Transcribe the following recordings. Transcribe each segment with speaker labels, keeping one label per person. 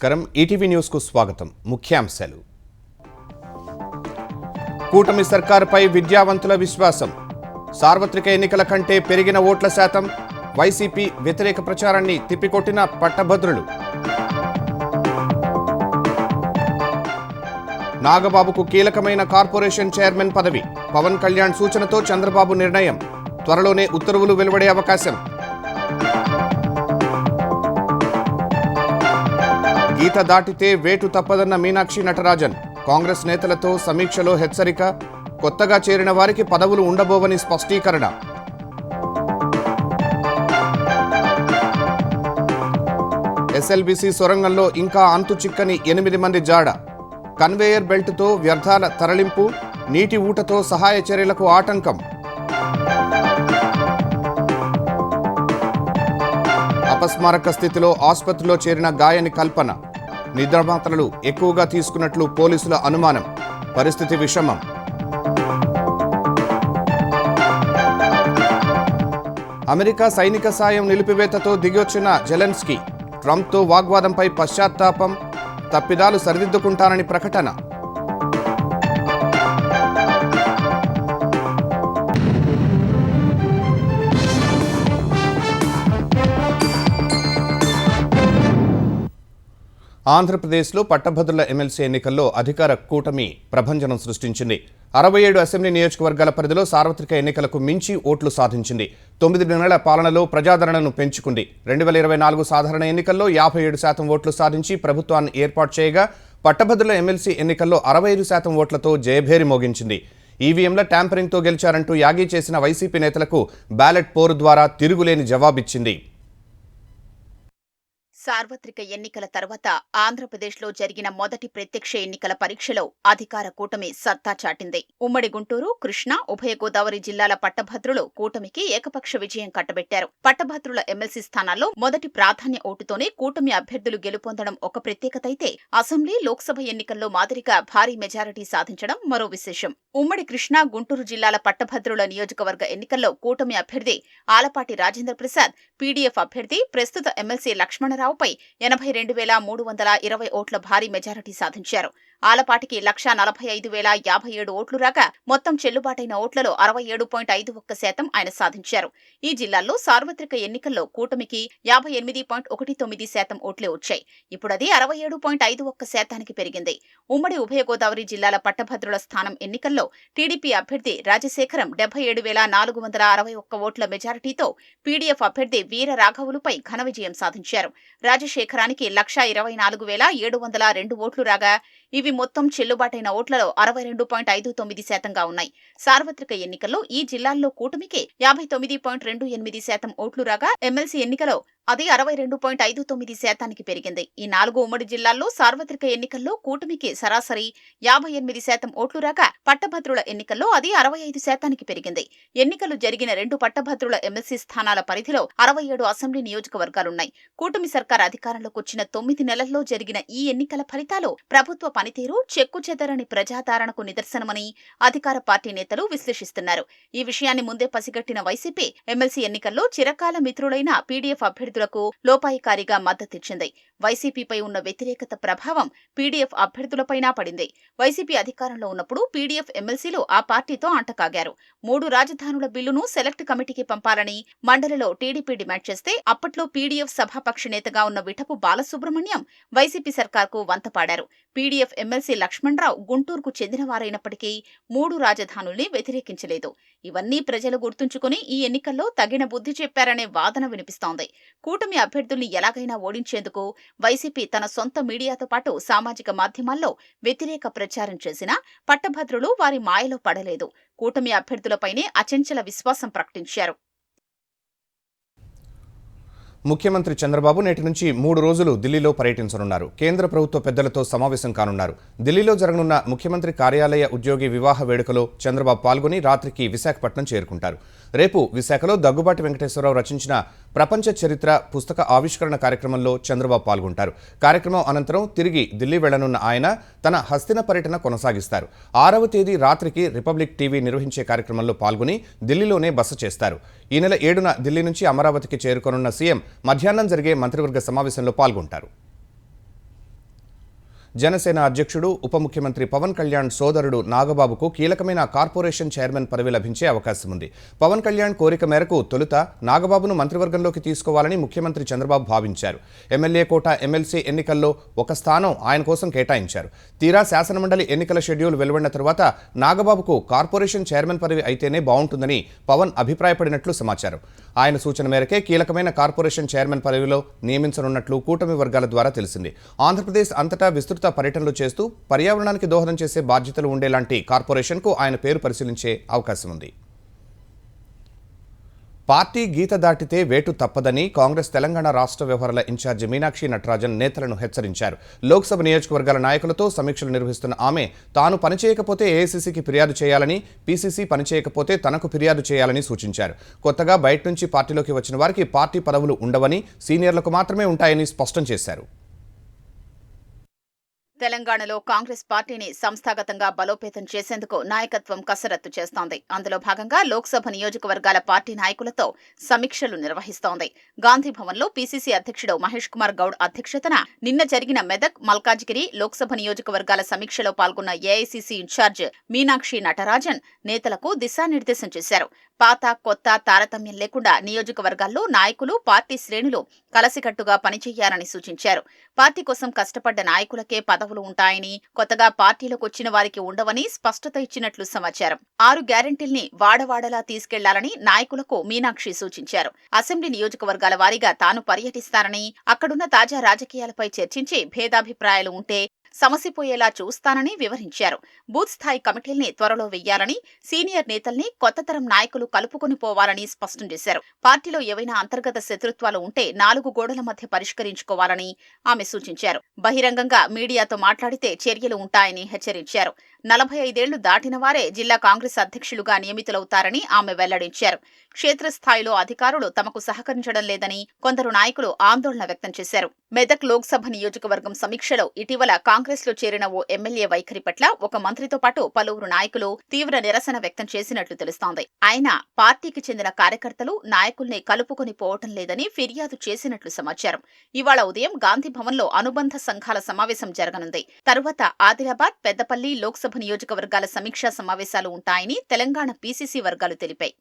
Speaker 1: నమస్కారం ETV news కు స్వాగతం ముఖ్యాంశాలు కూటమి సర్కారుపై విద్యావంతుల విశ్వాసం సార్వత్రిక ఎన్నికల కంటే పెరిగిన ఓట్ల శాతం వైసీపీ వ్యతిరేక ప్రచారాన్ని తిప్పికొట్టిన పట్టభద్రులు నాగబాబుకు కీలకమైన కార్పొరేషన్ చైర్మన్ పదవి పవన్ కళ్యాణ్ సూచనతో చంద్రబాబు నిర్ణయం త్వరలోనే ఉత్తర్వులు వెలువడే అవకాశం గీత దాటితే వేటు తప్పదన్న మీనాక్షి నటరాజన్ కాంగ్రెస్ నేతలతో సమీక్షలో హెచ్చరిక కొత్తగా చేరిన వారికి పదవులు ఉండబోవని స్పష్టీకరణ ఎస్ఎల్బీసీ సొరంగంలో ఇంకా అంతు చిక్కని 8 మంది జాడ కన్వేయర్ బెల్ట్తో వ్యర్థాల తరలింపు నీటి ఊటతో సహాయ చర్యలకు ఆటంకం అపస్మారక స్థితిలో ఆసుపత్రిలో చేరిన గాయని కల్పన నిద్రమాత్రలు ఎక్కువగా తీసుకున్నట్లు పోలీసుల అనుమానం పరిస్థితి విషమం అమెరికా సైనిక సాయం నిలిపివేతతో దిగొచ్చిన జెలెన్స్కీ ట్రంప్తో వాగ్వాదంపై పశ్చాత్తాపం తప్పిదాలు సరిదిద్దుకుంటానని ప్రకటన ఆంధ్రప్రదేశ్లో పట్టభద్రుల ఎమ్మెల్సీ ఎన్నికల్లో అధికార కూటమి ప్రభంజనం సృష్టించింది 67 అసెంబ్లీ నియోజకవర్గాల పరిధిలో సార్వత్రిక ఎన్నికలకు మించి ఓట్లు సాధించింది 9 నెలల పాలనలో ప్రజాదరణను పెంచుకుంది 2024 సాధారణ ఎన్నికల్లో 57% ఓట్లు సాధించి ప్రభుత్వాన్ని ఏర్పాటు చేయగా పట్టభద్రుల ఎమ్మెల్సీ ఎన్నికల్లో 65% ఓట్లతో జయభేరి మోగించింది ఈవీఎంల ట్యాంపరింగ్తో గెలిచారంటూ యాగీ చేసిన వైసీపీ నేతలకు బ్యాలెట్ పోరు ద్వారా తిరుగులేని జవాబిచ్చింది
Speaker 2: సార్వత్రిక ఎన్నికల తర్వాత ఆంధ్రప్రదేశ్లో జరిగిన మొదటి ప్రత్యక్ష ఎన్నికల పరీక్షలో అధికార కూటమి సత్తా చాటింది ఉమ్మడి గుంటూరు కృష్ణా ఉభయ గోదావరి జిల్లాల పట్టభద్రులు కూటమికి ఏకపక్ష విజయం కట్టబెట్టారు పట్టభద్రుల ఎమ్మెల్సీ స్థానాల్లో మొదటి ప్రాధాన్య ఓటుతోనే కూటమి అభ్యర్థులు గెలుపొందడం ఒక ప్రత్యేకత అయితే అసెంబ్లీ లోక్సభ ఎన్నికల్లో మాదిరిగా భారీ మెజారిటీ సాధించడం మరో విశేషం ఉమ్మడి కృష్ణా గుంటూరు జిల్లాల పట్టభద్రుల నియోజకవర్గ ఎన్నికల్లో కూటమి అభ్యర్థి ఆలపాటి రాజేంద్ర ప్రసాద్ పీడీఎఫ్ అభ్యర్థి ప్రస్తుత ఎమ్మెల్సీ లక్ష్మణరావు పై 82,320 ఓట్ల భారీ మెజారిటీ సాధించారు ఆలపాటికి 1,45,057 ఓట్లు రాగా మొత్తం చెల్లుబాటైన ఓట్లలో 67.51% ఆయన సాధించారు ఈ జిల్లాల్లో సార్వత్రిక ఎన్నికల్లో కూటమికి 58.19% ఓట్లే వచ్చాయి ఇప్పుడది 67.51% పెరిగింది ఉమ్మడి ఉభయ గోదావరి జిల్లాల పట్టభద్రుల స్థానం ఎన్నికల్లో టీడీపీ అభ్యర్థి రాజశేఖరం 77,461 ఓట్ల మెజారిటీతో పీడీఎఫ్ అభ్యర్థి వీర రాఘవులుపై ఘన విజయం సాధించారు రాజశేఖరానికి 1,24,702 ఓట్లు రాగా ఇవి మొత్తం చెల్లుబాటైన ఓట్లలో 62.59%గా ఉన్నాయి సార్వత్రిక ఎన్నికల్లో ఈ జిల్లాల్లో కూటమికి 59.28% ఓట్లు రాగా ఎమ్మెల్సీ ఎన్నికలో అది 62.59% పెరిగింది ఈ 4 ఉమ్మడి జిల్లాల్లో సార్వత్రిక ఎన్నికల్లో కూటమికి సరాసరి 58% ఓట్లు రాగా పట్టభద్రుల ఎన్నికల్లో అది 65% పెరిగింది ఎన్నికలు జరిగిన 2 పట్టభద్రుల ఎమ్మెల్సీ స్థానాల పరిధిలో 67 అసెంబ్లీ నియోజకవర్గాలున్నాయి కూటమి సర్కార్ అధికారంలోకి వచ్చిన 9 నెలల్లో జరిగిన ఈ ఎన్నికల ఫలితాలు ప్రభుత్వ పనితీరు చెక్కుచెదరని ప్రజాదరణకు నిదర్శనమని అధికార పార్టీ నేతలు విశ్లేషిస్తున్నారు ఈ విషయాన్ని ముందే పసిగట్టిన వైసీపీ ఎమ్మెల్సీ ఎన్నికల్లో చిరకాల మిత్రులైన పీడీఎఫ్ అభ్యర్థులకు లోపాయికారిగా మద్దతిచ్చింది వైసీపీపై ఉన్న వ్యతిరేకత ప్రభావం పీడీఎఫ్ అభ్యర్థులపైనా పడింది వైసీపీ అధికారంలో ఉన్నప్పుడు పీడీఎఫ్ ఎమ్మెల్సీలు ఆ పార్టీతో అంటకాగారు 3 రాజధానుల బిల్లును సెలెక్ట్ కమిటీకి పంపాలని మండలిలో టీడీపీ డిమాండ్ చేస్తే అప్పట్లో పీడీఎఫ్ సభాపక్ష నేతగా ఉన్న విఠపు బాలసుబ్రహ్మణ్యం వైసీపీ సర్కార్కు వంతపాడారు పీడీఎఫ్ ఎమ్మెల్సీ లక్ష్మణరావు గుంటూరుకు చెందినవారైనప్పటికీ 3 రాజధానుల్ని వ్యతిరేకించలేదు ఇవన్నీ ప్రజలు గుర్తుంచుకుని ఈ ఎన్నికల్లో తగిన బుద్ధి చెప్పారనే వాదన వినిపిస్తోంది కూటమి అభ్యర్థుల్ని ఎలాగైనా ఓడించేందుకు వైసీపీ తన సొంత మీడియాతో పాటు సామాజిక మాధ్యమాల్లో వ్యతిరేక ప్రచారం చేసినా పట్టభద్రులు వారి మాయలో పడలేదు కూటమి అభ్యర్థులపైనే అచంచల విశ్వాసం ప్రకటించారు
Speaker 1: ముఖ్యమంత్రి చంద్రబాబు నేటి నుంచి 3 రోజులు ఢిల్లీలో పర్యటించనున్నారు కేంద్ర ప్రభుత్వ పెద్దలతో సమావేశం కానున్నారు ఢిల్లీలో జరగనున్న ముఖ్యమంత్రి కార్యాలయ ఉద్యోగి వివాహ వేడుకలో చంద్రబాబు పాల్గొని రాత్రికి విశాఖపట్నం చేరుకుంటారు రేపు విశాఖలో దగ్గుబాటి వెంకటేశ్వరరావు రచించిన ప్రపంచ చరిత్ర పుస్తక ఆవిష్కరణ కార్యక్రమంలో చంద్రబాబు పాల్గొంటారు కార్యక్రమం అనంతరం తిరిగి ఢిల్లీ వెళ్లనున్న ఆయన తన హస్తిన పర్యటన కొనసాగిస్తారు 6వ తేదీ రాత్రికి రిపబ్లిక్ టీవీ నిర్వహించే కార్యక్రమంలో పాల్గొని ఢిల్లీలోనే బస చేస్తారు ఈ నెల 7న ఢిల్లీ నుంచి అమరావతికి చేరుకోనున్న సీఎం మధ్యాహ్నం జరిగే మంత్రివర్గ సమావేశంలో పాల్గొంటారు జనసేన అధ్యక్షుడు ఉప ముఖ్యమంత్రి పవన్ కళ్యాణ్ సోదరుడు నాగబాబుకు కీలకమైన కార్పొరేషన్ చైర్మన్ పదవి లభించే అవకాశం ఉంది. పవన్ కళ్యాణ్ కోరిక మేరకు తొలుత నాగబాబును మంత్రివర్గంలోకి తీసుకోవాలని ముఖ్యమంత్రి చంద్రబాబు భావించారు. ఎమ్మెల్యే కోట ఎమ్మెల్సీ ఎన్నికల్లో ఒక స్థానం ఆయన కోసం కేటాయించారు. తీరా శాసనమండలి ఎన్నికల షెడ్యూల్ వెలువడిన తరువాత నాగబాబుకు కార్పొరేషన్ చైర్మన్ పదవి అయితేనే బాగుంటుందని పవన్ అభిప్రాయపడినట్లు సమాచారం. ఆయన సూచన మేరకే కీలకమైన కార్పొరేషన్ చైర్మన్ పదవిలో నియమించనున్నట్లు కూటమి వర్గాల ద్వారా తెలిసింది. ఆంధ్రప్రదేశ్ అంతటా విస్తృత పర్యటనలు చేస్తూ పర్యావరణానికి దోహదం చేసే బాధ్యతలు ఉండేలాంటి కార్పొరేషన్కు ఆయన పేరు పరిశీలించే అవకాశం ఉంది. పార్టీ గీత దాటితే వేటు తప్పదని కాంగ్రెస్ తెలంగాణ రాష్ట్ర వ్యవహారాల ఇన్ఛార్జి మీనాక్షి నటరాజన్ నేతలను హెచ్చరించారు. లోక్సభ నియోజకవర్గాల నాయకులతో సమీక్షలు నిర్వహిస్తున్న ఆమె తాను పనిచేయకపోతే ఏఐసీసీకి ఫిర్యాదు చేయాలని, పీసీసీ పనిచేయకపోతే తనకు ఫిర్యాదు చేయాలని సూచించారు. కొత్తగా బయట నుంచి పార్టీలోకి వచ్చిన వారికి పార్టీ పదవులు ఉండవని, సీనియర్లకు మాత్రమే ఉంటాయని స్పష్టం చేశారు.
Speaker 2: తెలంగాణలో కాంగ్రెస్ పార్టీని సంస్థాగతంగా బలోపేతం చేసేందుకు నాయకత్వం కసరత్తు చేస్తోంది. అందులో భాగంగా లోక్సభ నియోజకవర్గాల పార్టీ నాయకులతో సమీక్షలు నిర్వహిస్తోంది. గాంధీ భవన్లో పీసీసీ అధ్యక్షుడు మహేష్ కుమార్ గౌడ్ అధ్యక్షతన నిన్న జరిగిన మెదక్, మల్కాజిగిరి లోక్సభ నియోజకవర్గాల సమీక్షలో పాల్గొన్న ఏఐసీసీ ఇన్ఛార్జ్ మీనాక్షి నటరాజన్ నేతలకు దిశానిర్దేశం చేశారు. పాత కొత్త తారతమ్యం లేకుండా నియోజకవర్గాల్లో నాయకులు, పార్టీ శ్రేణులు కలసికట్టుగా పనిచేయాలని సూచించారు. పార్టీ కోసం కష్టపడ్డ నాయకులకే పదవులు ఉంటాయని, కొత్తగా పార్టీలోకి వచ్చిన వారికి ఉండవని స్పష్టత ఇచ్చినట్లు సమాచారం. 6 గ్యారెంటీల్ని వాడవాడలా తీసుకెళ్లాలని నాయకులకు మీనాక్షి సూచించారు. అసెంబ్లీ నియోజకవర్గాల వారీగా తాను పర్యటిస్తానని, అక్కడున్న తాజా రాజకీయాలపై చర్చించి భేదాభిప్రాయాలు ఉంటే సమసిపోయేలా చూస్తానని వివరించారు. బూత్ స్థాయి కమిటీల్ని త్వరలో వెయ్యాలని, సీనియర్ నేతల్ని కొత్త తరం నాయకులు కలుపుకొని పోవాలని స్పష్టం చేశారు. పార్టీలో ఏవైనా అంతర్గత శత్రుత్వాలు ఉంటే 4 గోడల మధ్య పరిష్కరించుకోవాలని ఆమె సూచించారు. బహిరంగంగా మీడియాతో మాట్లాడితే చర్యలు ఉంటాయని హెచ్చరించారు. 45 ఏళ్లు దాటిన వారే జిల్లా కాంగ్రెస్ అధ్యక్షులుగా నియమితులవుతారని ఆమె వెల్లడించారు. క్షేత్రస్థాయిలో అధికారులు తమకు సహకరించడం లేదని కొందరు నాయకులు ఆందోళన వ్యక్తం చేశారు. మెదక్ లోక్సభ నియోజకవర్గం సమీక్షలో ఇటీవల కాంగ్రెస్ లో చేరిన ఓ ఎమ్మెల్యే వైఖరి పట్ల ఒక మంత్రితో పాటు పలువురు నాయకులు తీవ్ర నిరసన వ్యక్తం చేసినట్లు తెలుస్తోంది. ఆయన పార్టీకి చెందిన కార్యకర్తలు, నాయకుల్ని కలుపుకొని పోవటం లేదని ఫిర్యాదు చేసినట్లు సమాచారం. ఇవాళ ఉదయం గాంధీ భవన్లో అనుబంధ సంఘాల సమావేశం జరగనుంది. తరువాత ఆదిలాబాద్, పెద్దపల్లి లోక్సభ నియోజకవర్గాల సమీక్షా సమావేశాలు ఉంటాయని తెలంగాణ పీసీసీ వర్గాలు తెలిపాయి.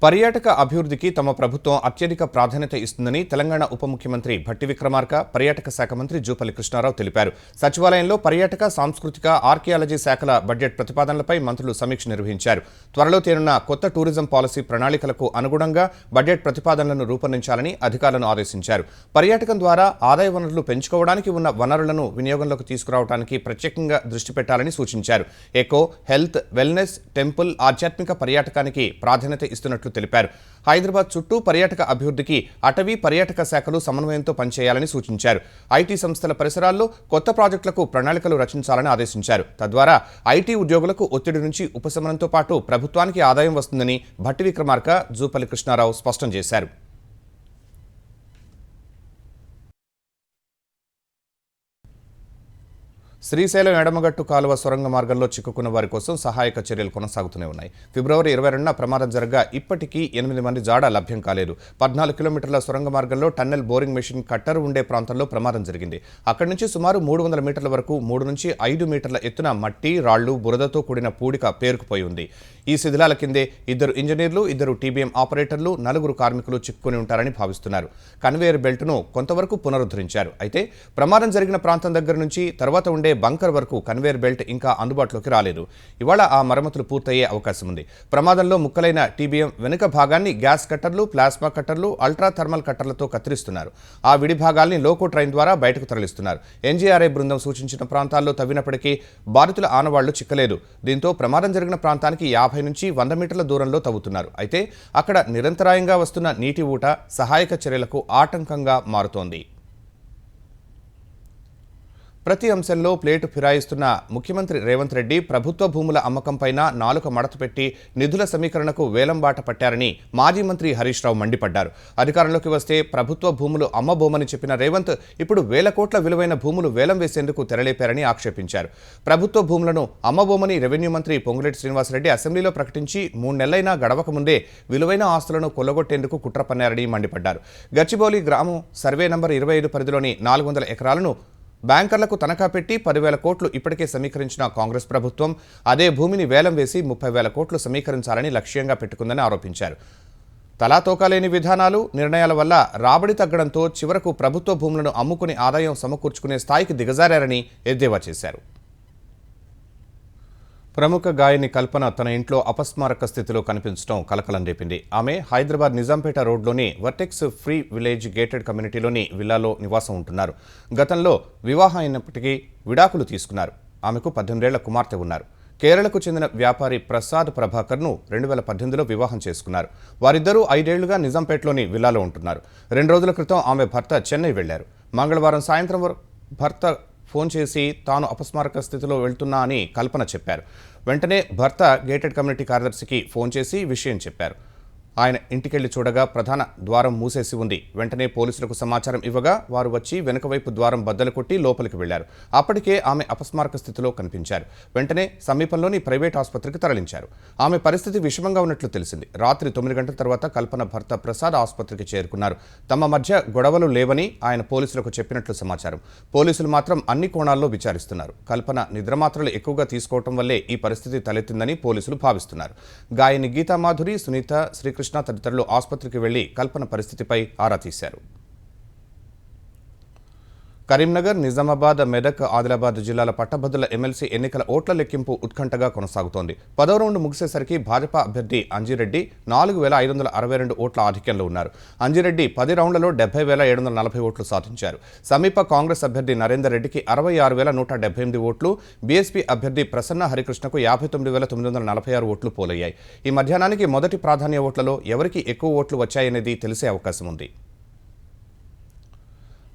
Speaker 1: పర్యాటక అభివృద్ధికి తమ ప్రభుత్వం అత్యధిక ప్రాధాన్యత ఇస్తుందని తెలంగాణ ఉప ముఖ్యమంత్రి భట్టి విక్రమార్క, పర్యాటక శాఖ మంత్రి జూపల్లి కృష్ణారావు తెలిపారు. సచివాలయంలో పర్యాటక, సాంస్కృతిక, ఆర్కియాలజీ శాఖల బడ్జెట్ ప్రతిపాదనలపై మంత్రులు సమీక్ష నిర్వహించారు. త్వరలో తేనున్న కొత్త టూరిజం పాలసీ ప్రణాళికలకు అనుగుణంగా బడ్జెట్ ప్రతిపాదనలను రూపొందించాలని అధికారులను ఆదేశించారు. పర్యాటకం ద్వారా ఆదాయ వనరులు పెంచుకోవడానికి ఉన్న వనరులను వినియోగంలోకి తీసుకురావడానికి ప్రత్యేకంగా దృష్టి పెట్టాలని సూచించారు. ఎకో, హెల్త్, వెల్నెస్, టెంపుల్, ఆధ్యాత్మిక పర్యాటకానికి ప్రాధాన్యత ఇస్తున్నట్లు తెలిపారు. హైదరాబాద్ చుట్టూ పర్యాటక అభివృద్ధికి అటవీ, పర్యాటక శాఖలు సమన్వయంతో పనిచేయాలని సూచించారు. ఐటీ సంస్థల పరిసరాల్లో కొత్త ప్రాజెక్టులకు ప్రణాళికలు రచించాలని ఆదేశించారు. తద్వారా ఐటీ ఉద్యోగులకు ఒత్తిడి నుంచి ఉపశమనంతో పాటు ప్రభుత్వానికి ఆదాయం వస్తుందని భట్టి విక్రమార్క, జూపల్లి కృష్ణారావు స్పష్టం చేశారు. శ్రీశైలం ఎడమగట్టు కాలువ సొరంగ మార్గంలో చిక్కుకున్న వారి కోసం సహాయక చర్యలు కొనసాగుతూనే ఉన్నాయి. ఫిబ్రవరి 22న ప్రమాదం జరగా ఇప్పటికీ 8 మంది జాడ లభ్యం కాలేదు. 14 కిలోమీటర్ల సొరంగ మార్గంలో టన్నెల్ బోరింగ్ మెషిన్ కట్టర్ ఉండే ప్రాంతంలో ప్రమాదం జరిగింది. అక్కడి నుంచి సుమారు 300 మీటర్ల వరకు 3 నుంచి 5 మీటర్ల ఎత్తున మట్టి, రాళ్లు, బురదతో కూడిన పూడిక పేరుకుపోయి ఉంది. ఈ శిథిలాల కిందే 2 ఇంజనీర్లు, 2 టీబీఎం ఆపరేటర్లు, 4 కార్మికులు చిక్కుకుని ఉంటారని భావిస్తున్నారు. కన్వేయర్ బెల్ట్ను కొంతవరకు పునరుద్ధరించారు. అయితే ప్రమాదం జరిగిన ప్రాంతం దగ్గర నుంచి తర్వాత ఉండే బంకర్ వరకు కన్వేయర్ బెల్ట్ ఇంకా అందుబాటులోకి రాలేదు. ఇవాళ ఆ మరమ్మతులు పూర్తయ్యే అవకాశం ఉంది. ప్రమాదంలో ముక్కలైన టీబీఎం వెనుక భాగాన్ని గ్యాస్ కట్టర్లు, ప్లాస్మా కట్టర్లు, అల్ట్రా థర్మల్ కట్టర్లతో కత్తిరిస్తున్నారు. ఆ విడి భాగాల్ని లోకో ట్రైన్ ద్వారా బయటకు తరలిస్తున్నారు. ఎన్జీఆర్ఐ బృందం సూచించిన ప్రాంతాల్లో తవ్వినప్పటికీ బాధితుల ఆనవాళ్లు చిక్కలేదు. దీంతో ప్రమాదం జరిగిన ప్రాంతానికి 50 నుంచి 100 మీటర్ల దూరంలో తవ్వుతున్నారు. అయితే అక్కడ నిరంతరాయంగా వస్తున్న నీటి ఊట సహాయక చర్యలకు ఆటంకంగా మారుతోంది. ప్రతి అంశంలో ప్లేటు ఫిరాయిస్తున్న ముఖ్యమంత్రి రేవంత్ రెడ్డి ప్రభుత్వ భూముల అమ్మకంపైన నాలుక మడత పెట్టి నిధుల సమీకరణకు వేలంబాట పట్టారని మాజీ మంత్రి హరీష్ రావు మండిపడ్డారు. అధికారంలోకి వస్తే ప్రభుత్వ భూములు అమ్మబోమని చెప్పిన రేవంత్ ఇప్పుడు 1000 కోట్ల విలువైన భూములు వేలం వేసేందుకు తెరలేపారని ఆక్షేపించారు. ప్రభుత్వ భూములను అమ్మబోమని రెవెన్యూ మంత్రి పొంగులేటి శ్రీనివాసరెడ్డి అసెంబ్లీలో ప్రకటించి 3 నెలలైనా గడవక ముందే విలువైన ఆస్తులను కొల్లగొట్టేందుకు కుట్ర పన్నారని మండిపడ్డారు. గచ్చిబౌలి గ్రామం సర్వే నంబర్ 25 పరిధిలోని 400 ఎకరాలను బ్యాంకర్లకు తనఖా పెట్టి 10,000 కోట్లు ఇప్పటికే సమీకరించిన కాంగ్రెస్ ప్రభుత్వం అదే భూమిని వేలం వేసి 30,000 కోట్లు సమీకరించాలని లక్ష్యంగా పెట్టుకుందని ఆరోపించారు. తలాతోకాలేని విధానాలు, నిర్ణయాల వల్ల రాబడి తగ్గడంతో చివరకు ప్రభుత్వ భూములను అమ్ముకుని ఆదాయం సమకూర్చుకునే స్థాయికి దిగజారని ఎద్దేవా చేశారు. ప్రముఖ గాయని కల్పన తన ఇంట్లో అపస్మారక స్థితిలో కనిపించడం కలకలం రేపింది. ఆమె హైదరాబాద్ నిజాంపేట రోడ్లోని వర్టెక్స్ ఫ్రీ విలేజ్ గేటెడ్ కమ్యూనిటీలోని విల్లాలో నివాసం ఉంటున్నారు. గతంలో వివాహం అయినప్పటికీ విడాకులు తీసుకున్నారు. ఆమెకు 18 ఏళ్ల కుమార్తె ఉన్నారు. కేరళకు చెందిన వ్యాపారి ప్రసాద్ ప్రభాకర్ను 2018లో వివాహం చేసుకున్నారు. వారిద్దరూ 5 ఏళ్లుగా నిజాంపేటలోని విల్లాలో ఉంటున్నారు. 2 రోజుల క్రితం ఆమె భర్త చెన్నై వెళ్లారు. మంగళవారం సాయంత్రం భర్త ఫోన్ చేసి తాను అపస్మారక స్థితిలో వెళ్తున్నా అని కల్పన చెప్పారు. వెంటనే భర్త గేటెడ్ కమ్యూనిటీ కార్యదర్శికి ఫోన్ చేసి విషయం చెప్పారు. ఆయన ఇంటికెళ్లి చూడగా ప్రధాన ద్వారం మూసేసి ఉంది. వెంటనే పోలీసులకు సమాచారం ఇవ్వగా వారు వచ్చి వెనుక వైపు ద్వారం బద్దలు కొట్టి లోపలికి వెళ్లారు. అప్పటికే ఆమె అపస్మారక స్థితిలో కనిపించారు. వెంటనే సమీపంలోని ప్రైవేట్ ఆసుపత్రికి తరలించారు. ఆమె పరిస్థితి విషమంగా ఉన్నట్లు తెలిసింది. రాత్రి 9 గంటల తర్వాత కల్పన భర్త ప్రసాద్ ఆసుపత్రికి చేరుకున్నారు. తమ మధ్య గొడవలు లేవని ఆయన పోలీసులకు చెప్పినట్లు సమాచారం. పోలీసులు మాత్రం అన్ని కోణాల్లో విచారిస్తున్నారు. కల్పన నిద్రమాత్రలు ఎక్కువగా తీసుకోవడం వల్లే ఈ పరిస్థితి తలెత్తిందని పోలీసులు భావిస్తున్నారు. గాయని గీతామాధురి, సునీత, శ్రీకృష్ణ తదితరులు ఆసుపత్రికి వెళ్లి కల్పన పరిస్థితిపై ఆరా తీశారు. కరీంనగర్, నిజామాబాద్, మెదక్, ఆదిలాబాద్ జిల్లాల పట్టభద్రుల ఎమ్మెల్సీ ఎన్నికల ఓట్ల లెక్కింపు ఉత్కంఠగా కొనసాగుతోంది. 10వ రౌండ్ ముగిసేసరికి భాజపా అభ్యర్థి అంజిరెడ్డి 4,562 ఓట్ల ఆధిక్యంలో ఉన్నారు. అంజిరెడ్డి 10 రౌండ్లలో 70,740 ఓట్లు సాధించారు. సమీప కాంగ్రెస్ అభ్యర్థి నరేందర్ రెడ్డికి 66,178 ఓట్లు, బీఎస్పీ అభ్యర్థి ప్రసన్న హరికృష్ణకు 59,946 ఓట్లు పోలయ్యాయి. ఈ మధ్యాహ్నానికి మొదటి ప్రాధాన్య ఓట్లలో ఎవరికి ఎక్కువ ఓట్లు వచ్చాయనేది తెలిసే అవకాశం ఉంది.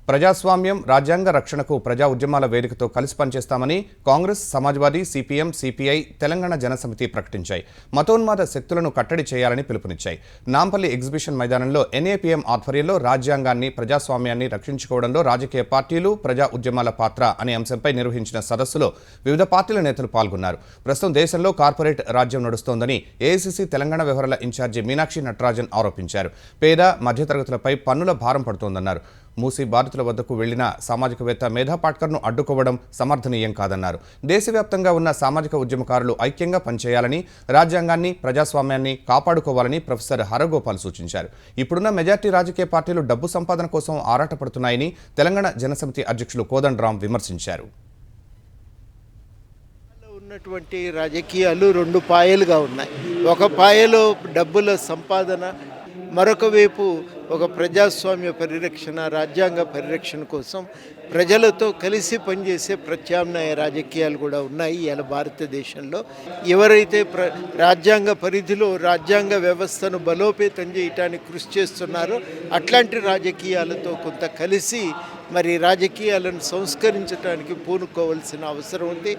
Speaker 1: ప్రజాస్వామ్యం, రాజ్యాంగ రక్షణకు ప్రజా ఉద్యమాల వేదికతో కలిసి పనిచేస్తామని కాంగ్రెస్, సమాజ్వాదీ, సిపిఎం, సిపిఐ, తెలంగాణ జనసమితి ప్రకటించాయి. మతోన్మాద శక్తులను కట్టడి చేయాలని పిలుపునిచ్చాయి. నాంపల్లి ఎగ్జిబిషన్ మైదానంలో ఎన్ఏపీఎం ఆధ్వర్యంలో రాజ్యాంగాన్ని, ప్రజాస్వామ్యాన్ని రక్షించుకోవడంలో రాజకీయ పార్టీలు, ప్రజా ఉద్యమాల పాత్ర అనే అంశంపై నిర్వహించిన సదస్సులో వివిధ పార్టీల నేతలు పాల్గొన్నారు. ప్రస్తుతం దేశంలో కార్పొరేట్ రాజ్యం నడుస్తోందని ఏఐసీసీ తెలంగాణ వ్యవహారాల ఇన్ఛార్జి మీనాక్షి నటరాజన్ ఆరోపించారు. పేద, మధ్యతరగతులపై పన్నుల భారం పడుతోందన్నారు. మూసీ బాధితుల వద్దకు వెళ్లిన సామాజికవేత్త మేధా పాట్కర్ను అడ్డుకోవడం సమర్థనీయం కాదన్నారు. దేశవ్యాప్తంగా ఉన్న సామాజిక ఉద్యమకారులు ఐక్యంగా పనిచేయాలని, రాజ్యాంగాన్ని, ప్రజాస్వామ్యాన్ని కాపాడుకోవాలని ప్రొఫెసర్ హరగోపాల్ సూచించారు. ఇప్పుడున్న మెజార్టీ రాజకీయ పార్టీలు డబ్బు సంపాదన కోసం ఆరాటపడుతున్నాయని తెలంగాణ జనసమితి అధ్యక్షులు కోదండరాం విమర్శించారు.
Speaker 3: ఉన్నటువంటి రాజకీయాలు 2 పాయలుగా ఉన్నాయి. ఒక పాయలో డబ్బుల సంపాదన, మరొక వైపు ఒక ప్రజాస్వామ్య పరిరక్షణ, రాజ్యాంగ పరిరక్షణ కోసం ప్రజలతో కలిసి పనిచేసే ప్రత్యామ్నాయ రాజకీయాలు కూడా ఉన్నాయి ఇవాళ భారతదేశంలో. ఎవరైతే రాజ్యాంగ పరిధిలో రాజ్యాంగ వ్యవస్థను బలోపేతం చేయటానికి కృషి చేస్తున్నారో అట్లాంటి రాజకీయాలతో కొంత కలిసి మరి రాజకీయాలను సంస్కరించడానికి పూనుకోవాల్సిన అవసరం ఉంది.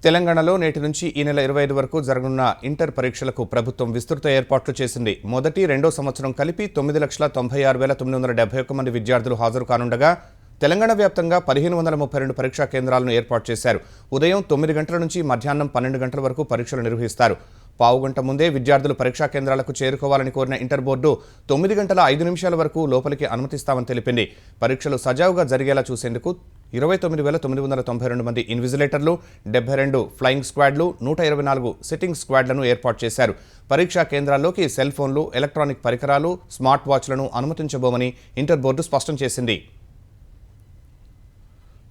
Speaker 1: తెలంగాణలో నేటి నుంచి ఈ నెల 25 వరకు జరగనున్న ఇంటర్ పరీక్షలకు ప్రభుత్వం విస్తృత ఏర్పాట్లు చేసింది. మొదటి, రెండో సంవత్సరం కలిపి 9,96,971 మంది విద్యార్థులు హాజరు కానుండగా తెలంగాణ వ్యాప్తంగా 1,532 పరీక్షా కేంద్రాలను ఏర్పాటు చేశారు. ఉదయం 9 గంటల నుంచి మధ్యాహ్నం 12 గంటల వరకు పరీక్షలు నిర్వహిస్తారు. పావుగంట ముందే విద్యార్థులు పరీక్షా కేంద్రాలకు చేరుకోవాలని కోరిన ఇంటర్ బోర్డు 9 గంటల 5 నిమిషాల వరకు లోపలికి అనుమతిస్తామని తెలిపింది. పరీక్షలు సజావుగా జరిగేలా చూసేందుకు 29,992 మంది ఇన్విజిలేటర్లు, 72 ఫ్లయింగ్ స్క్వాడ్లు, 124 సిట్టింగ్ స్క్వాడ్లను ఏర్పాటు చేశారు. పరీక్షా కేంద్రాల్లోకి సెల్ ఫోన్లు, ఎలక్ట్రానిక్ పరికరాలు, స్మార్ట్ వాచ్లను అనుమతించబోమని ఇంటర్ బోర్డు స్పష్టం చేసింది.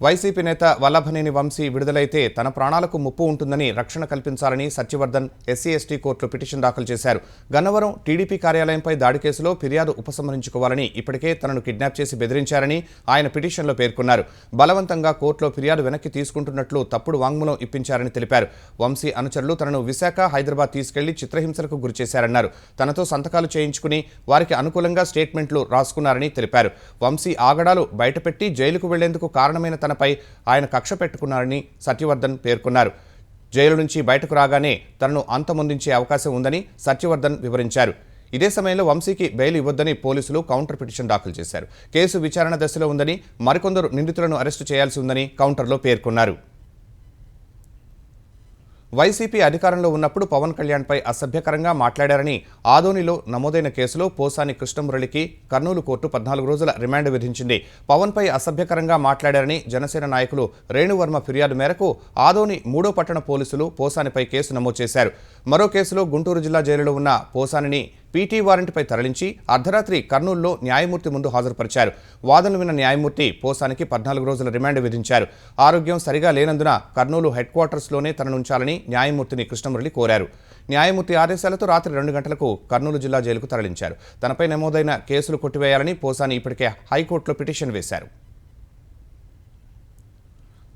Speaker 1: వైసీపీ నేత వల్లభనేని వంశీ విడుదలైతే తన ప్రాణాలకు ముప్పు ఉంటుందని రక్షణ కల్పించాలని సత్యవర్ధన్ ఎస్సీ/ఎస్టీ కోర్టులో పిటిషన్ దాఖలు చేశారు. గన్నవరం టీడీపీ కార్యాలయంపై దాడి కేసులో ఫిర్యాదు ఉపసంహరించుకోవాలని ఇప్పటికే తనను కిడ్నాప్ చేసి బెదిరించారని ఆయన పిటిషన్లో పేర్కొన్నారు. బలవంతంగా కోర్టులో ఫిర్యాదు వెనక్కి తీసుకుంటున్నట్లు తప్పుడు వాంగ్మూలం ఇప్పించారని తెలిపారు. వంశీ అనుచరులు తనను విశాఖ, హైదరాబాద్ తీసుకెళ్లి చిత్రహింసలకు గురిచేశారన్నారు. తనతో సంతకాలు చేయించుకుని వారికి అనుకూలంగా స్టేట్మెంట్లు రాసుకున్నారని తెలిపారు. వంశీ ఆగడాలు బయటపెట్టి జైలుకు వెళ్లేందుకు కారణమైన తనపై ఆయన కక్ష పెట్టుకున్నారని సత్యవర్ధన్ పేర్కొన్నారు. జైలు నుంచి బయటకు రాగానే తనను అంతమొందించే అవకాశం ఉందని సత్యవర్ధన్ వివరించారు. ఇదే సమయంలో వంశీకి బెయిల్ ఇవ్వొద్దని పోలీసులు కౌంటర్ పిటిషన్ దాఖలు చేశారు. కేసు విచారణ దశలో ఉందని, మరికొందరు నిందితులను అరెస్టు చేయాల్సి ఉందని కౌంటర్లో పేర్కొన్నారు. వైసీపీ అధికారంలో ఉన్నప్పుడు పవన్ కళ్యాణ్పై అసభ్యకరంగా మాట్లాడారని ఆదోనిలో నమోదైన కేసులో పోసాని కృష్ణమురళికి కర్నూలు కోర్టు 14 రోజుల రిమాండ్ విధించింది. పవన్పై అసభ్యకరంగా మాట్లాడారని జనసేన నాయకులు రేణువర్మ ఫిర్యాదు మేరకు ఆదోని 3వ పట్టణ పోలీసులు పోసానిపై కేసు నమోదు చేశారు. మరో కేసులో గుంటూరు జిల్లా జైలులో ఉన్న పోసానిని పీటీ వారెంట్పై తరలించి అర్ధరాత్రి కర్నూలులో న్యాయమూర్తి ముందు హాజరుపరిచారు. వాదనలు విన్న న్యాయమూర్తి పోసానికి 14 రోజుల రిమాండ్ విధించారు. ఆరోగ్యం సరిగా లేనందున కర్నూలు హెడ్ క్వార్టర్స్లోనే తననుంచాలని న్యాయమూర్తిని కృష్ణమురళి కోరారు. న్యాయమూర్తి ఆదేశాలతో రాత్రి 2 గంటలకు కర్నూలు జిల్లా జైలుకు తరలించారు. తనపై నమోదైన కేసులు కొట్టివేయాలని పోసాని ఇప్పటికే హైకోర్టులో పిటిషన్ వేశారు.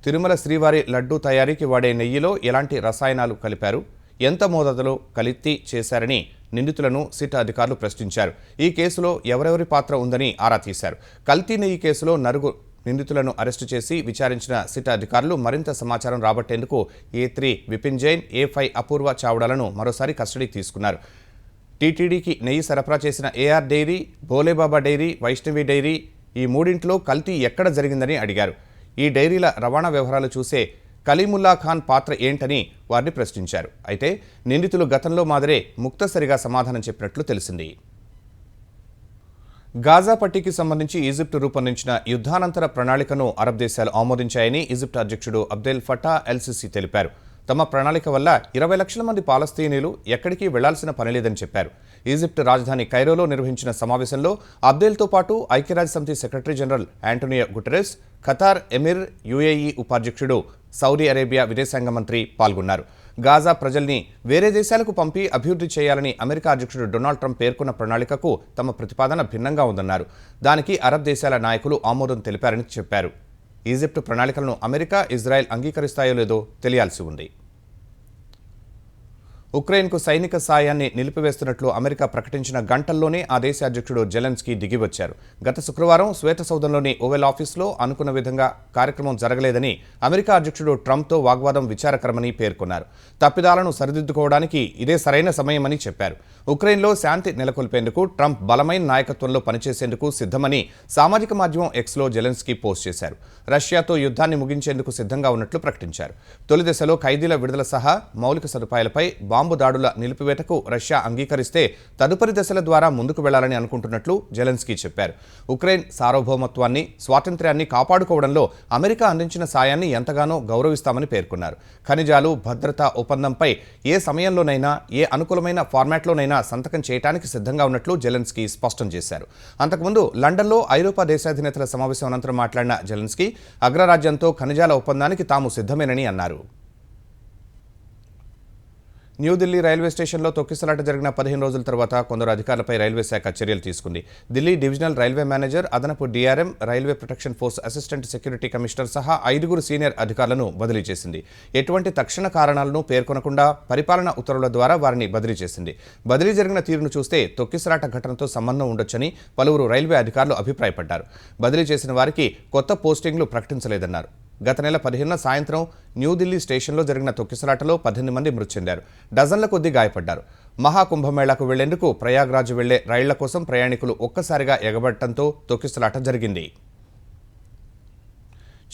Speaker 1: తిరుమల శ్రీవారి లడ్డూ తయారీకి వాడే నెయ్యిలో ఎలాంటి రసాయనాలు కలిపారు, ఎంత మోతాదులో కల్తీ చేశారని నిందితులను సిట్ అధికారులు ప్రశ్నించారు. ఈ కేసులో ఎవరెవరి పాత్ర ఉందని ఆరా తీశారు. కల్తీ నెయ్యి కేసులో నలుగురు నిందితులను అరెస్టు చేసి విచారించిన సిట్ అధికారులు మరింత సమాచారం రాబట్టేందుకు A3 విపిన్ జైన్, A5 అపూర్వ చావడాలను మరోసారి కస్టడీకి తీసుకున్నారు. టీటీడీకి నెయ్యి సరఫరా చేసిన AR dairy, Bhole Baba dairy, Vaishnavi dairy ఈ మూడింట్లో కల్తీ ఎక్కడ జరిగిందని అడిగారు. ఈ డైరీల రవాణా వ్యవహారాలు చూసే కలీముల్లా ఖాన్ పాత్ర ఏంటని వారిని ప్రశ్నించారు. అయితే నిందితులు గతంలో మాదిరే ముక్తసరిగా సమాధానం చెప్పినట్లు తెలిసింది. గాజా పట్టీకి సంబంధించి ఈజిప్ట్ రూపొందించిన యుద్ధానంతర ప్రణాళికను అరబ్ దేశాలు ఆమోదించాయని ఈజిప్ట్ అధ్యక్షుడు అబ్దెల్ ఫటా ఎల్-సిసి తెలిపారు. తమ ప్రణాళిక వల్ల 20 లక్షల మంది పాలస్తీనీయులు ఎక్కడికి వెళ్లాల్సిన పనిలేదని చెప్పారు. ఈజిప్ట్ రాజధాని కైరోలో నిర్వహించిన సమావేశంలో అబ్దెల్తో పాటు ఐక్యరాజ్యసమితి secretary general Antonio Guterres, Qatar emir, UAE ఉపాధ్యక్షుడు, సౌదీ అరేబియా విదేశాంగ మంత్రి పాల్గొన్నారు. గాజా ప్రజల్ని వేరే దేశాలకు పంపి అభివృద్ధి చేయాలని అమెరికా అధ్యక్షుడు డొనాల్డ్ ట్రంప్ పేర్కొన్న ప్రణాళికకు తమ ప్రతిపాదన భిన్నంగా ఉందన్నారు. దానికి అరబ్ దేశాల నాయకులు ఆమోదం తెలిపారని చెప్పారు. ఈజిప్ట్ ప్రణాళికలను అమెరికా, ఇజ్రాయెల్ అంగీకరిస్తాయో లేదో తెలియాల్సి ఉంది. ఉక్రెయిన్కు సైనిక సాయాన్ని నిలిపివేస్తున్నట్లు అమెరికా ప్రకటించిన గంటల్లోనే ఆ దేశ అధ్యక్షుడు జెలెన్స్కీ దిగివచ్చారు. గత శుక్రవారం శ్వేతసౌధంలోని ఓవెల్ ఆఫీస్లో అనుకున్న విధంగా కార్యక్రమం జరగలేదని అమెరికా అధ్యక్షుడు ట్రంప్తో వాగ్వాదం విచారకరమని పేర్కొన్నారు. తప్పిదాలను సరిదిద్దుకోవడానికి ఇదే సరైన సమయమని చెప్పారు. ఉక్రెయిన్లో శాంతి నెలకొల్పేందుకు ట్రంప్ బలమైన నాయకత్వంలో పనిచేసేందుకు సిద్ధమని సామాజిక మాధ్యమం ఎక్స్లో జెలెన్స్కీ పోస్ట్ చేశారు. రష్యాతో యుద్ధాన్ని ముగించేందుకు సిద్ధంగా ఉన్నట్లు ప్రకటించారు. తొలి దశలో ఖైదీల విడుదల సహా మౌలిక సదుపాయాలపై బాంబు దాడుల నిలిపివేతకు రష్యా అంగీకరిస్తే తదుపరి దశల ద్వారా ముందుకు వెళ్లాలని అనుకుంటున్నట్లు జెలెన్స్కీ చెప్పారు. ఉక్రెయిన్ సార్వభౌమత్వాన్ని, స్వాతంత్ర్యాన్ని కాపాడుకోవడంలో అమెరికా అందించిన సాయాన్ని ఎంతగానో గౌరవిస్తామని పేర్కొన్నారు. ఖనిజాలు, భద్రతా ఒప్పందంపై ఏ సమయంలోనైనా, ఏ అనుకూలమైన ఫార్మాట్లోనైనా సంతకం చేయడానికి సిద్ధంగా ఉన్నట్లు జెలెన్స్కీ స్పష్టం చేశారు. అంతకుముందు లండన్లో ఐరోపా దేశాధినేతల సమావేశం అనంతరం మాట్లాడిన జెలెన్స్కీ అగ్రరాజ్యంతో ఖనిజాల ఒప్పందానికి తాము సిద్ధమేనని అన్నారు. న్యూఢిల్లీ రైల్వే స్టేషన్లో తొక్కిసలాట జరిగిన 15 రోజుల తర్వాత కొందరు అధికారులపై రైల్వే శాఖ చర్యలు తీసుకుంది. ఢిల్లీ డివిజనల్ రైల్వే మేనేజర్, అదనపు DRM, railway protection force assistant security commissioner సహా 5 సీనియర్ అధికారులను బదిలీ చేసింది. ఎటువంటి తక్షణ కారణాలను పేర్కొనకుండా పరిపాలనా ఉత్తర్వుల ద్వారా వారిని బదిలీ చేసింది. బదిలీ జరిగిన తీరును చూస్తే తొక్కిసలాట ఘటనతో సంబంధం ఉండొచ్చని పలువురు రైల్వే అధికారులు అభిప్రాయపడ్డారు. బదిలీ చేసిన వారికి కొత్త పోస్టింగ్లు ప్రకటించలేదన్నారు. గత నెల 15న సాయంత్రం న్యూఢిల్లీ స్టేషన్లో జరిగిన తొక్కిసలాటలో 18 మంది మృతి చెందారు. డజన్ల కొద్దీ గాయపడ్డారు. మహాకుంభమేళాకు వెళ్లేందుకు ప్రయాగ్రాజ్ వెళ్లే రైళ్ల కోసం ప్రయాణికులు ఒక్కసారిగా ఎగబడటంతో తొక్కిసలాట జరిగింది.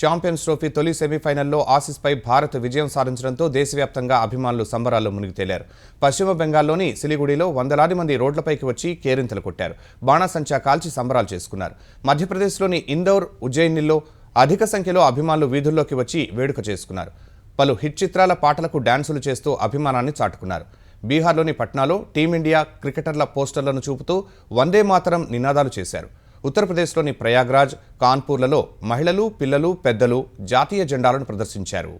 Speaker 1: ఛాంపియన్స్ ట్రోఫీ తొలి సెమీఫైనల్లో ఆసీస్పై భారత్ విజయం సాధించడంతో దేశవ్యాప్తంగా అభిమానులు సంబరాల్లో మునిగి తేలారు. పశ్చిమ బెంగాల్లోని సిలిగుడిలో వందలాది మంది రోడ్లపైకి వచ్చి కేరింతలు కొట్టారు. బాణాసంచా కాల్చి సంబరాలు చేసుకున్నారు. మధ్యప్రదేశ్లోని ఇందౌర్, ఉజ్జయినిలో అధిక సంఖ్యలో అభిమానులు వీధుల్లోకి వచ్చి వేడుక చేసుకున్నారు. పలు హిట్ చిత్రాల పాటలకు డాన్సులు చేస్తూ అభిమానాన్ని చాటుకున్నారు. బీహార్లోని పట్నాలో టీమిండియా క్రికెటర్ల పోస్టర్లను చూపుతూ వందే మాతరం నినాదాలు చేశారు. ఉత్తరప్రదేశ్లోని ప్రయాగ్రాజ్, కాన్పూర్లలో మహిళలు, పిల్లలు, పెద్దలు జాతీయ జెండాలను ప్రదర్శించారు.